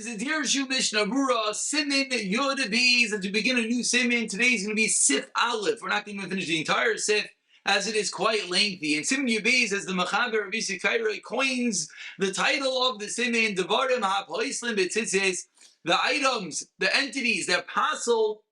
This is Dirshu Mishnah Berurah, Simin Yod Bees, and to begin a new Simin, today is going to be Sif Aleph. We're not going to finish the entire Sif, as it is quite lengthy. And Simin Yod Bees, as the Mechaber of Yisikaira coins the title of the Simin, Devarim HaPoislim B'Tzitzis, the items, the entities that passel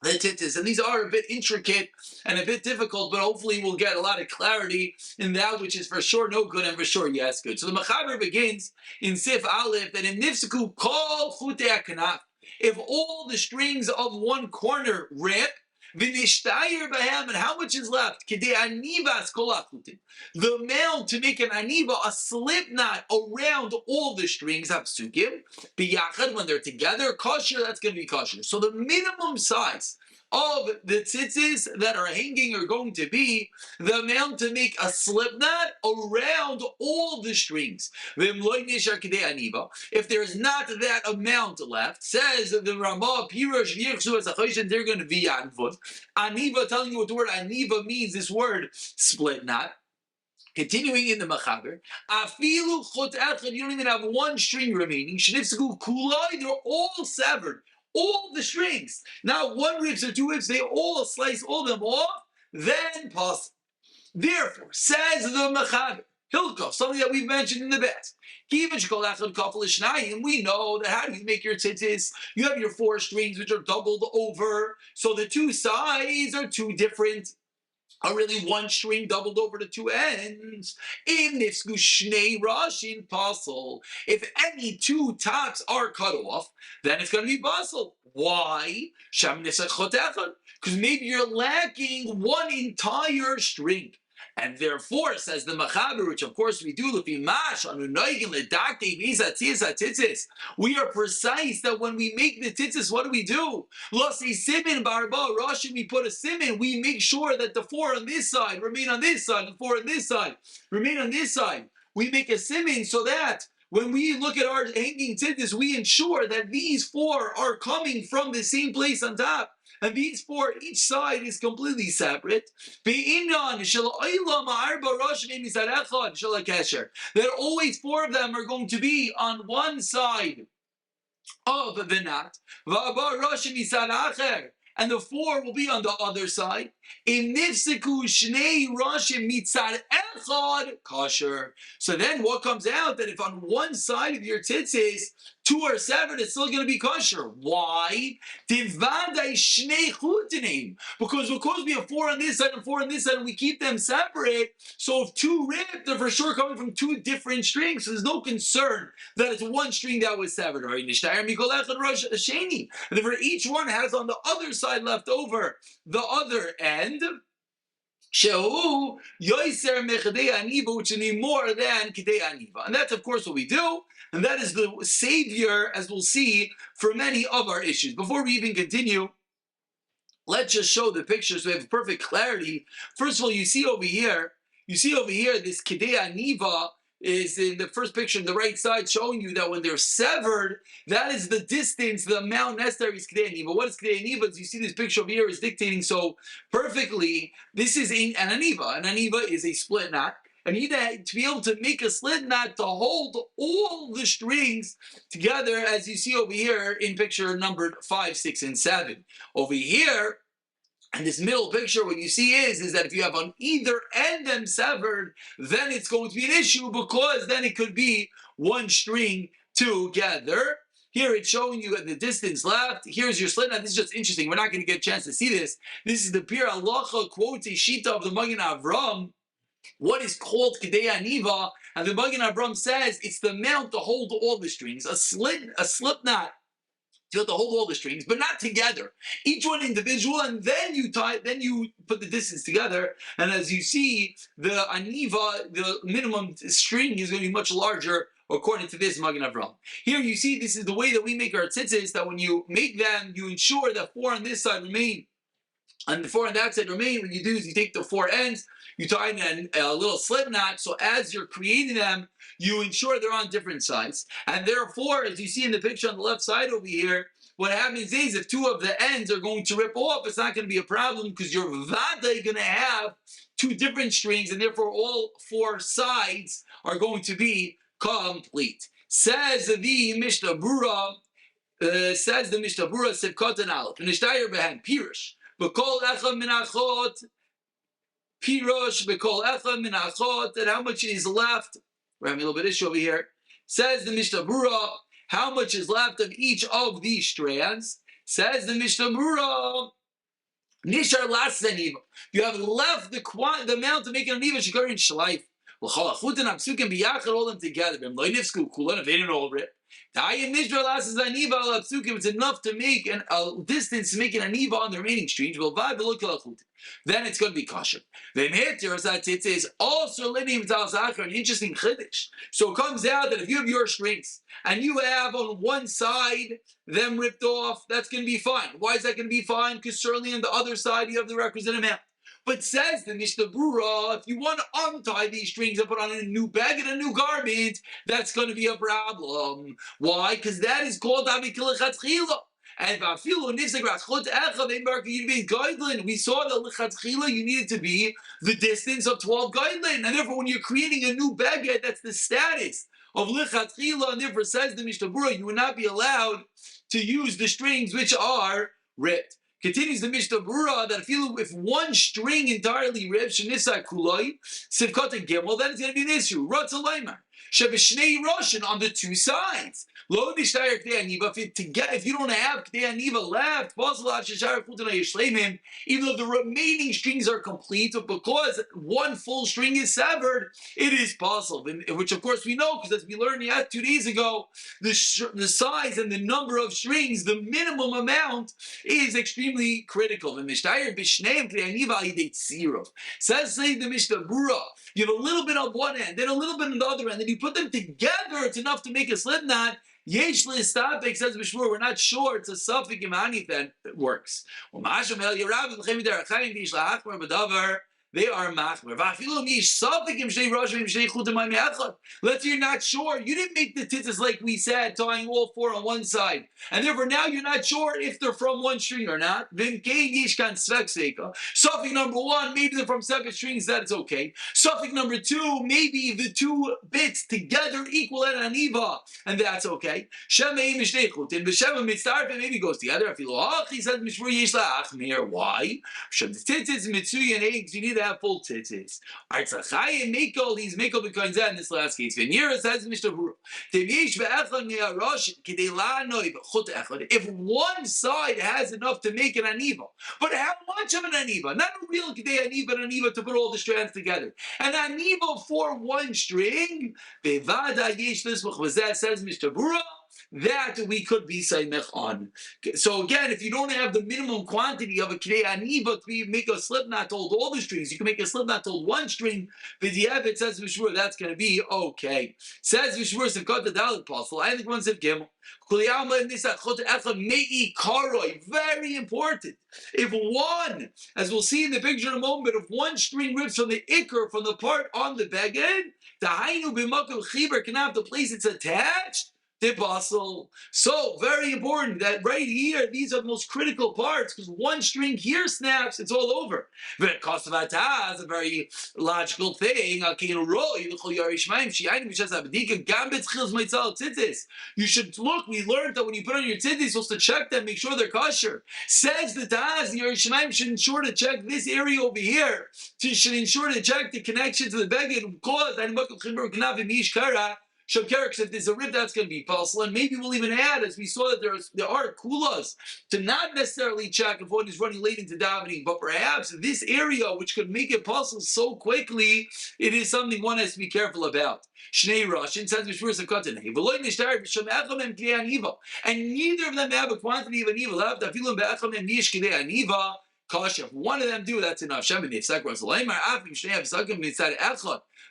the tzitzis, and these are a bit intricate and a bit difficult, but hopefully we'll get a lot of clarity in that which is for sure no good and for sure yes good. So the Mechaber begins in Sif Aleph that in Nifsaku Kol Chutei HaKanaf, if all the strings of one corner rip, V'nishtayir b'hem, and how much is left? Kedei anivas kol hachutim. The male to make an aniva, a slip knot around all the strings, hapsukim, b'yachad, when they're together, kosher, that's going to be kosher. So the minimum size of the tzitzis that are hanging are going to be the amount to make a slip knot around all the strings. If there's not that amount left, says the Ramah, they're going to be yanvud. Aniva, telling you what the word aniva means, this word split knot. Continuing in the Mechaber, afilu chut echad, you don't even have one string remaining. Shnifsku kulai, they're all severed. All the strings. Now, one ribs or two ribs, they all slice all of them off, then pass. Therefore, says the Mechaber, Hilkov, something that we've mentioned in the past. We know that how do you make your tzitzis? You have your four strings which are doubled over, so the two sides are two different. Are really one string doubled over the two ends. If any two tops are cut off, then it's going to be basel. Why? Because maybe you're lacking one entire string. And therefore, says the Mechaber, which of course we do, we are precise that when we make the tzitzis, what do? We put a simin, we make sure that the four on this side remain on this side, the four on this side remain on this side. We make a simin so that when we look at our hanging tzitzis, we ensure that these four are coming from the same place on top. And these four, each side is completely separate. That always four of them are going to be on one side of the knot. And the four will be on the other side. So then what comes out, that if on one side of your tzitzis, two are severed, it's still going to be kosher. Why? Because we have four on this side and four on this side, and we keep them separate, so if two rip, they're for sure coming from two different strings, so there's no concern that it's one string that was severed. And therefore each one has on the other side left over the other end, Shehu Yoiser Mechadei Aniva, which will be more than Kedei Aniva. And that's of course what we do, and that is the savior, as we'll see, for many of our issues. Before we even continue, let's just show the picture so we have perfect clarity. First of all, you see over here this Kedei Aniva is in the first picture on the right side, showing you that when they're severed, that is the distance, the amount necessary is Kedei Aniva. What is Kedei Aniva? As you see this picture over here is dictating so perfectly. This is an Aniva. An Aniva is a split knot. And you need to be able to make a split knot to hold all the strings together, as you see over here in picture numbered 5, 6, and 7. Over here, and this middle picture, what you see is that if you have on either end them severed, then it's going to be an issue, because then it could be one string together. Here it's showing you at the distance left. Here's your slit knot. This is just interesting. We're not going to get a chance to see this. This is the Pir Halacha quote, a shita of the Magen Avram. What is called Kedei Aniva? And the Magen Avram says it's the amount to hold all the strings. A slip knot to hold all the strings, but not together. Each one individual, and then you put the distance together. And as you see, the aniva, the minimum string, is going to be much larger according to this Magen Avram. Here you see, this is the way that we make our tzitzis, that when you make them, you ensure that four on this side remain, and the four on that side remain. What you do is you take the four ends, you tie in a little slip knot, so as you're creating them, you ensure they're on different sides. And therefore, as you see in the picture on the left side over here, what happens is if two of the ends are going to rip off, it's not going to be a problem, because you're vada going to have two different strings, and therefore all four sides are going to be complete. Says the Mishnah Berurah. Says the Mishnah Berurah Sivkot and Aleph. Nishtayir behen Pirush. B'kol echad min achot. Pirush b'kol echad min achot. And how much is left? We're having a little bit of issue over here. Says the Mishnah Berurah, how much is left of each of these strands? Says the Mishnah Berurah, Nishar las zeniva. You have left the amount to make an aniva shikar in shleif. L'chol achutin apsukim biyachad, all them together. B'm loy nifsku kulan, if they didn't all rip. Ta'ayim nishar las zeniva al apsukim. It's enough to make a distance to make an aniva on the remaining streams. Then it's going to be kosher. Then Tzitzis also living with an interesting chiddush. So it comes out that if you have your strings and you have on one side them ripped off, that's going to be fine. Why is that going to be fine? Because certainly on the other side you have the requisite amount. But says the Mishnah Berurah, if you want to untie these strings and put on a new bag and a new garment, that's going to be a problem. Why? Because that is called Avikil Chatzchila. And we saw that lichatchila you needed to be the distance of 12 guidelin, and therefore when you're creating a new baguette, that's the status of lichatchila, and therefore says the Mishnah Berurah, you would not be allowed to use the strings which are ripped. Continues the Mishnah Berurah that if one string entirely rips, shenisa kuloi sivkot and gimel, then it's going to be an issue. Ratzalaymar shebeshnei roshin on the two sides. Lo nishtayir k'dei aniva. If you don't have k'dei aniva left, even though the remaining strings are complete, but because one full string is severed, it is possible. Which of course we know, because as we learned 2 days ago, the size and the number of strings, the minimum amount, is extremely critical. Says the Mishnah Berurah, you have a little bit on one end, then a little bit on the other end, then you put them together, it's enough to make a slip knot. Yesh l'istapek, says Mishmur, we're not sure it's a suffix imani if that works. They are machmer. Let's say you're not sure. You didn't make the tzitzis like we said, tying all four on one side. And therefore now you're not sure if they're from one string or not. Suffix number one, maybe they're from separate strings, that it's okay. Suffix number two, maybe the two bits together equal an aniva, and that's okay. Maybe it goes together. He says, why? You need to have full tzitzis. He's mekel b'koinzeh in this last case. Venira says Mishnah Berurah, if one side has enough to make an aniva, but how much of an aniva? Not a real k'dei aniva, but an aniva to put all the strands together. An aniva for one string, says Mishnah Berurah, that we could be saimech on. So again, if you don't have the minimum quantity of a k'dei aniva to make a slip knot to hold all the strings, you can make a slip knot to hold one string. V'di'evet, says Mishmur, that's going to be okay. Says Mishmur, Sivkot the Dalet Apostle, I think one Siv Gimel. Very important. If one, as we'll see in the picture in a moment, if one string rips from the ikr, from the part on the beged, the hainu b'makom chiber can have the place it's attached. So very important that right here, these are the most critical parts, because one string here snaps, it's all over. Kosavata is a very logical thing. You should look, we learned that when you put on your tzitzis, you're supposed to check them, make sure they're kosher. Says the Taz, the Yerushalayim should ensure to check this area over here, should ensure to check the connection to the beged, because if there's a rib, that's going to be possible, and maybe we'll even add, as we saw that there are kulas, to not necessarily check if one is running late into davening, but perhaps this area, which could make it possible so quickly, it is something one has to be careful about. Shnei Rashin says and neither of them have a quantity of aniva left. If one of them do, that's enough.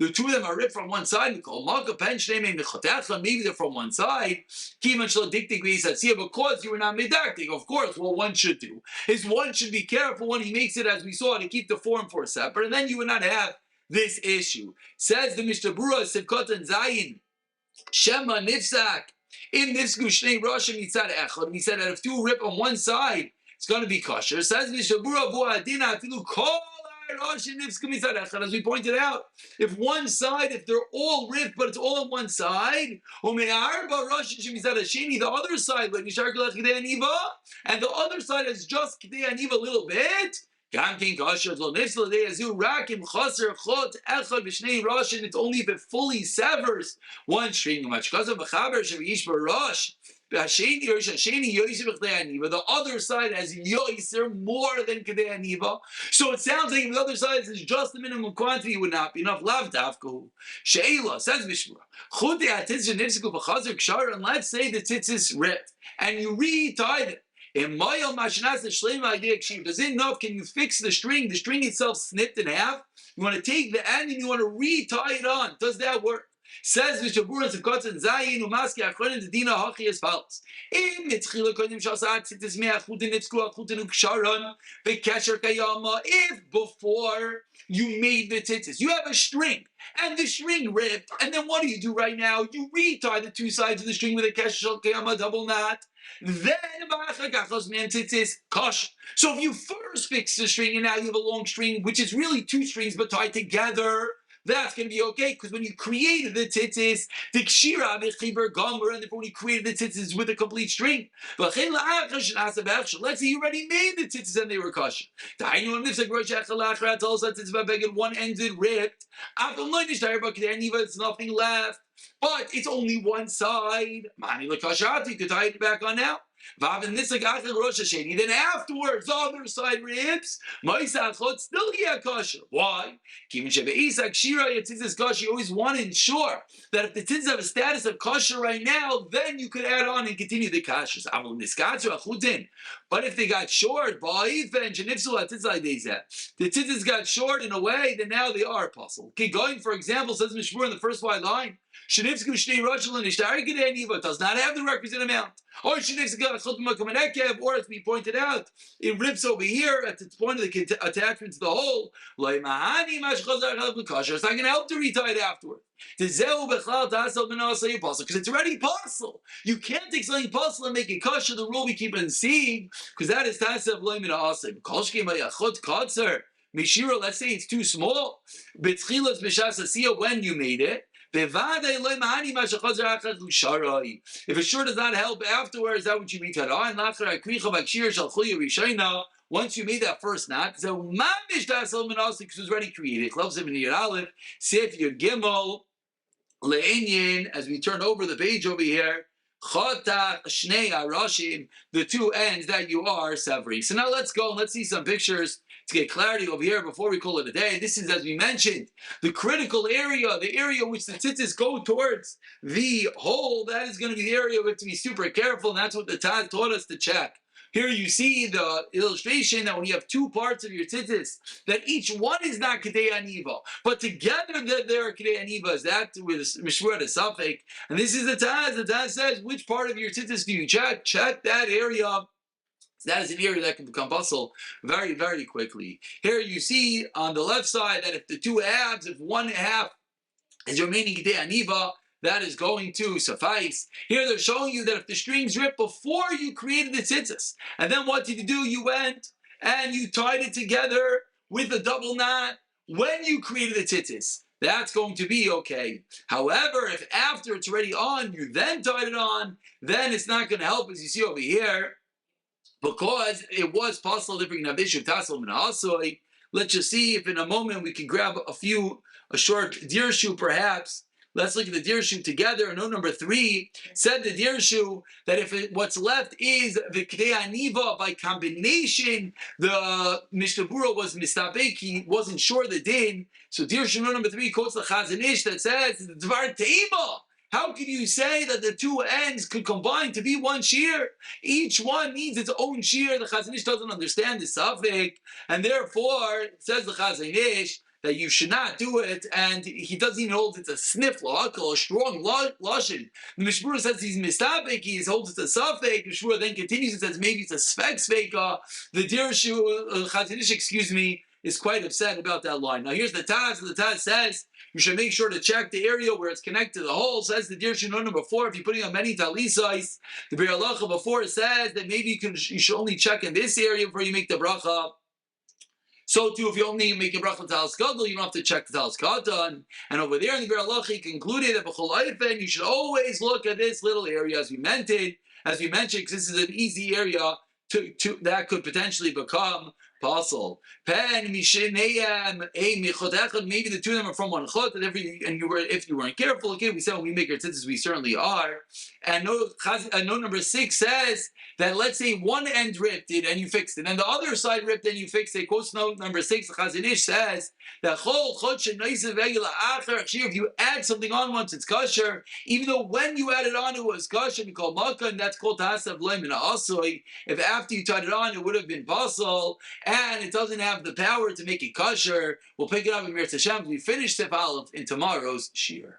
The two of them are ripped from one side. Maybe they're from one side. Because you were not medactic. Of course, what one should do is one should be careful when he makes it, as we saw, to keep the form for separate, and then you would not have this issue. Says the Mishnah Berurah, Sivkot and Zayin, Shema Nifsak, in this Gushnei Rosh Mitzad Echad, we said that if two rip on one side, it's going to be kosher. Says Mishnah Berurah, As we pointed out, if one side, if they're all ripped, but it's all on one side, the other side, and the other side is just K'dei Aniva a little bit, it's only if it fully severs one string. The other side has yoiser more than Kedei Aniva. So it sounds like if the other side is just the minimum quantity, it would not be enough. Lav Tavku. Sheila says Mishmura. And let's say the tzitzis ripped and you re-tied it. Does it enough? Can you fix the string? The string itself snipped in half. You want to take the end and you want to re-tie it on. Does that work? Says Mishnah Berurah of Concise Zayin Umaski Achronim the Dina Hachi as follows. If before you made the tzitzis, you have a string and the string ripped, and then what do you do right now? You re-tie the two sides of the string with a kesher kayama double knot. Then so if you first fix the string and now you have a long string, which is really two strings but tied together, that's going to be okay, because when you created the tzitzis, the kshira, the chiver, gomer, and when you created the tzitzis with a complete string. Let's say you already made the tzitzis and they were kosher. One ended ripped. It's nothing left. But it's only one side. You could tie it back on now. Then afterwards, the other side ribs, still get kosher. Why? You always want to ensure that if the tzitzis have a status of kosher right now, then you could add on and continue the kashers. But if they got short, the tzitzis got short in a way, then now they are apostle. Okay, going, for example, says Mishmur in the first white line, does not have the requisite amount. Or as we pointed out, it rips over here at the point of the attachment to the hole. It's not going to help to retie it afterward. Because it's already possible. You can't take something possible and make it kosher. The rule we keep on seeing, because that is tasav loy min ha'aseh. Mishira, let's say it's too small. When you made it. If it sure does not help afterwards, that would you read on. Once you made that first knot, so because it was already created. Sif your gimel le'inyin, as we turn over the page over here. The two ends that you are severing. So now let's go and let's see some pictures to get clarity over here before we call it a day. This is, as we mentioned, the critical area, the area which the tzitzis go towards the hole. That is going to be the area we have to be super careful, and that's what the Taz taught us to check. Here you see the illustration that when you have two parts of your tzitzis, that each one is not Kedei Aniva, but together they're Kedei Aniva. Is that with Mishmur the Safek? And this is the Taz. The Taz says, which part of your tzitzis do you check? Check that area. That is an area that can become bustle very, very quickly. Here you see on the left side that if the two halves, if one half is remaining Kedei Aniva, that is going to suffice. Here they're showing you that if the strings ripped before you created the tzitzis, and then what did you do? You went and you tied it together with a double knot when you created the tzitzis. That's going to be okay. However, if after it's already on, you then tied it on, then it's not going to help, as you see over here, because it was possible to bring Navishu Tassel Minahasoi. Let's just see if in a moment we can grab a short Dirshu perhaps. Let's look at the Dirshu together. Note number 3 said the Dirshu that if what's left is the Kedei Aniva by combination, the Mishnah Berurah was mistapek, he wasn't sure the din. So Dirshu note number 3 quotes the Chazon Ish that says the Dvar Teima. How can you say that the two ends could combine to be one shear? Each one needs its own shear. The Chazon Ish doesn't understand the Safek, and therefore says the Chazon Ish that you should not do it, and he doesn't even hold it's a sniff la'akal, a strong lashon. The Mishnah Berurah says he's mistabek, he holds it's a safek. The Mishnah Berurah then continues and says maybe it's a spek sveka. The Dirshu Chazon Ish, is quite upset about that line. Now here's the Taz. The Taz says you should make sure to check the area where it's connected to the hole. Says the Dirshu number 4. If you're putting on many talisais, the Biur Halacha before says that maybe you should only check in this area before you make the bracha. So too, if you only make a bracha talis gadol, you don't have to check the talis katan. And over there in the Bir Halacha, he concluded that b'chol oifen, you should always look at this little area as we mentioned, because this is an easy area that could potentially become puzzle. Pen misheneyam maybe the two of them are from one chut, and if you weren't careful, okay, we said when we make our tzitzis, we certainly are. And note number 6 says that let's say one end ripped it and you fixed it, and the other side ripped and you fixed it. Quotes note number 6, the Chazon Ish says that if you add something on once it's kosher, even though when you added on it was kosher, we call makkah, and that's called tasav loim and asoi. If after you tied it on it would have been basal, and it doesn't have the power to make it kosher, we'll pick it up in Mir Tashem. We finish Sef Aleph in tomorrow's shiur.